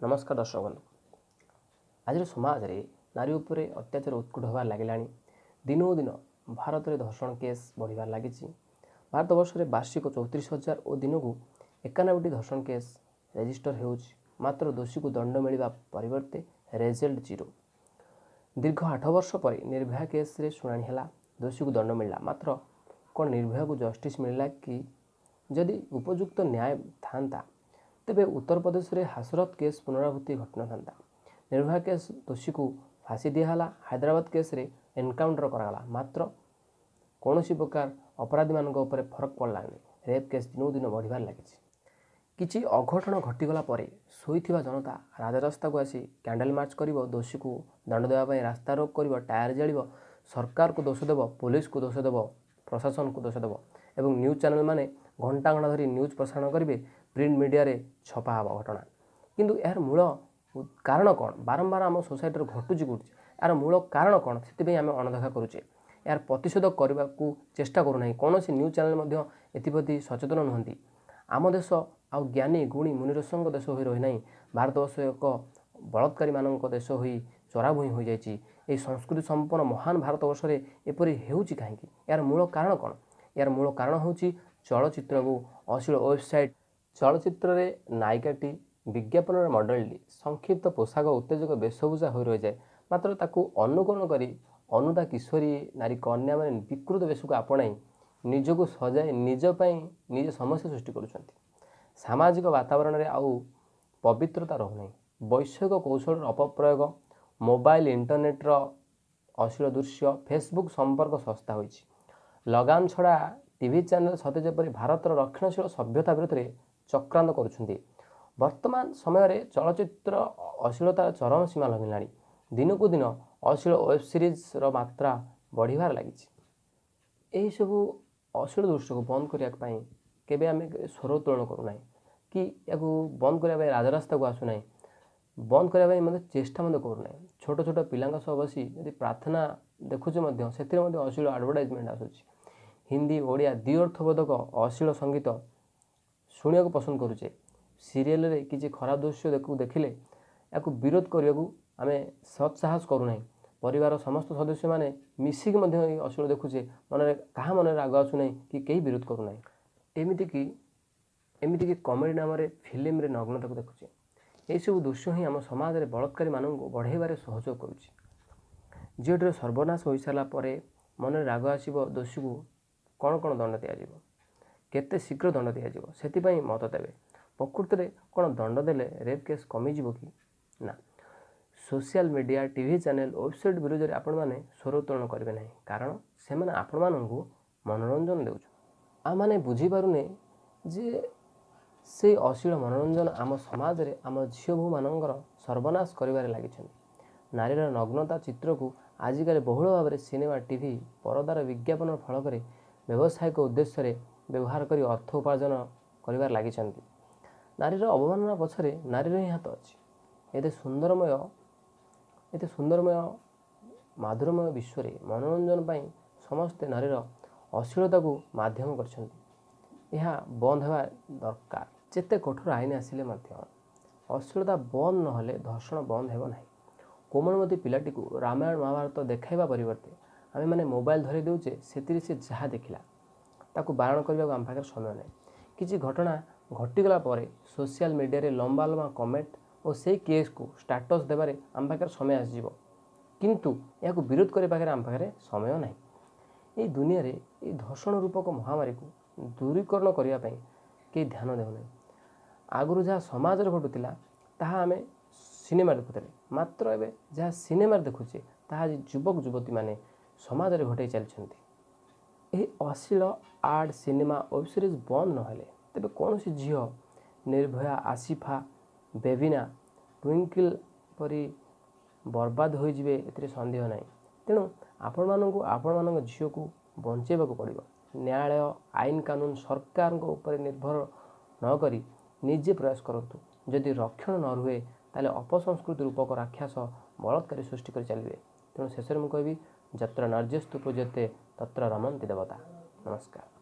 नमस्कार दर्शक बंधु। आज समाज रे नारी उपरे अत्याचार उत्कट होबार लगिलानी। दिनों दिन भारत में धर्षण केस बढ़िबार लगी। भारत वर्ष में वार्षिक 34,000 और दिन को 91टी धर्षण केस रेजिस्टर हो, मात्र दोषी को दंड मिलवा परिवर्ते रेजल्ट 0। दीर्घ 8 वर्ष पर निर्भया केस रे शुणाणी है, दोषी को दंड मिलला, मात्र कौन निर्भया को जस्टिस मिलला कि? जदि उपयुक्त न्याय था तेबे उत्तर प्रदेश रे हासरत केस पुनरावृत्ति घटना था। निर्भया केस दोषी को फांसी दिहला, हैदराबाद केस रे एनकाउंटर कराला, मात्र कौन प्रकार अपराधी मान फरक पड़लानी। रेप केस दिनों दिन बढ़िबार लगी। किछि अघटन घटीगला परे शोइथिबा जनता राजरास्ता को आसी कैंडल मार्च करिवो, दोषी को दंड देवाई रास्ता रोक करिवो, टायर जालिवो, सरकार को दोष देव, पुलिस को दोष देव, प्रशासन को दोष देव एवं न्यूज चैनल माने घंटा घंटा धरी न्यूज प्रसारण करेंगे, प्रिंट मीडिया रे छपा हवा घटना। किंतु यार मूल कारण कौन? बारंबार आम सोसाइटी घटुची घटुची, यार मूल कारण कौन? से आम अणदेखा करुचे, यार प्रतिशोध करने को चेष्टा करूना। कौन न्यूज चैनल एप्रति सचेतन नुहति। आम देश आ ज्ञानी गुणी मुनिरसों देश हो रही। भारतवर्ष एक बलात्कारी मान देश हो चराभूई हो जाए। संस्कृति संपन्न महान भारतवर्ष में एपरी होउची काहेकि? यार मूल कारण कौन? यार मूल कारण हूँ चलचित्र को अश्लील वेबसाइट। चलचित्र रे नायिकाटी विज्ञापन मॉडलटी संक्षिप्त पोशाक उत्तेजक वेशभूषा हो रही जाए, मात्र ताकू अनुकरण करी अनुता किशोरी नारी कन्या मैंने विकृत वेश को आपणाई निजको सजाए निज समस्या सृष्टि करुँच। सामाजिक वातावरण में आउ पवित्रता रोना। वैषयिक कौशल अपप्रयोग, मोबाइल इंटरनेट्र अश्लील दृश्य, फेसबुक संपर्क सस्ता हो लगाम छड़ा टीवी चैनल सते जेपरी भारतर रक्षणशील सभ्यता विरोध में चक्रांत करुछंती। वर्तमान समय चलचित्र अश्लीलतार चरम सीमा लगिला। दिन को दिन अश्लील वेब सीरीज मात्रा बढ़िबार लगी। यही सबू अश्लील दृश्य को बंद करने केबे आम स्वर उत्तोलन करूना कि या बंद करने राजरास्ता को आसुना, बंद करने मतलब चेष्टा करूना। छोट छोट पिला बसी यदि प्रार्थना देखुचे से अश्लील आडभटाइजमेंट आसूँ। हिंदी ओडिया द्वि अर्थबोधक अश्लील संगीत शुणा पसंद करुचे। सीरियल रे किसी खराब दृश्य देखिले या विरोध करने को आम सत्साहस करूना। परिवार समस्त सदस्य मैंने मिसिक अश्लील देखुचे, मन क्या मन राग आसुना कि कहीं विरोध करूना। एमती कमेडी नाम फिल्म रे नग्नता को देखुचे। यही सब दृश्य ही आम समाज में बलात्कारी मान बढ़ेबार सहयोग करुचे। झीटर सर्वनाश हो सारा मन राग आसो, दोषी को कौन कौन दंड दिज्व, केते शीघ्र दंड दिज्व से मत देवे। प्रकृति में कौन दंड देले रेप केस कमिज कि ना? Social media, TV channel, website विरोध में आपण मैंने स्वर उत्तोलन करेंगे ना, कारण से आपण मानू मनोरंजन देउछ। आम मैंने बुझीपारुने जे से अश्लील मनोरंजन आम समाज में आम झील भू मानकर सर्वनाश कर लगी। नारीर नग्नता चित्र को आजिकल बहुल भाव में सिनेमा, टीवी, परदार विज्ञापन फलक व्यावसायिक उद्देश्य व्यवहार कर अर्थ उपार्जन कर लगी। नारीर अवमानना पछरे नारीर ही हाथ अच्छी। एते सुंदरमय माधुरमय विश्व में मनोरंजन पाई समस्ते नारीर अश्लीलता को माध्यम कर बंद होगा दरकार। जेते कठोर आईन आसिले अश्लीलता बंद नहले धर्षण बंद हो ना। कोमलमती पिलाटी को रामायण महाभारत देखाइबा परिवर्ते आम मैंने मोबाइल धरी देउचे, से जहाँ देखला ताकू बारण करने को आम पाखे समय ना। किसी घटना घटीगला सोशल मीडिया रे लंबा लंबा कमेंट और से केस को स्टेटस देवारे आम पाखे समय आसजिव, किंतु या विरोध करने पाखे आम पाखे समय ना। ये दुनिया रे ये धर्षण रूपक महामारी को दूरीकरण करने कई ध्यान देना। आगुरी जहाँ समाज घटुला ताहा आम सिनेमा देखुले, मात्र एवं जहाँ सिनेमा देखुचे ताहा युवक युवती माने समाज में घटे चलती। अश्लील आर्ट सिनेमा वेब सीरीज बंद नहेले तेबे कौन सी झील निर्भया, आसिफा, बेबिना, ट्विंकल परी बर्बाद हो जाए ए सन्देह ना। तेणु आपण झील को बंचेबा पड़ो। न्यायालय, आईन कानून सरकार ऊपर निर्भर न करी निजे प्रयास करतु। जदि रक्षण न रुहे ताले अपसंस्कृति रूपक राक्षस बलात्कारी सृष्टि कर चलिए। तेणु शेष में कहबी, जत्र नार्यस्तु पूज्यते तत्र रमन्ति देवता। नमस्कार।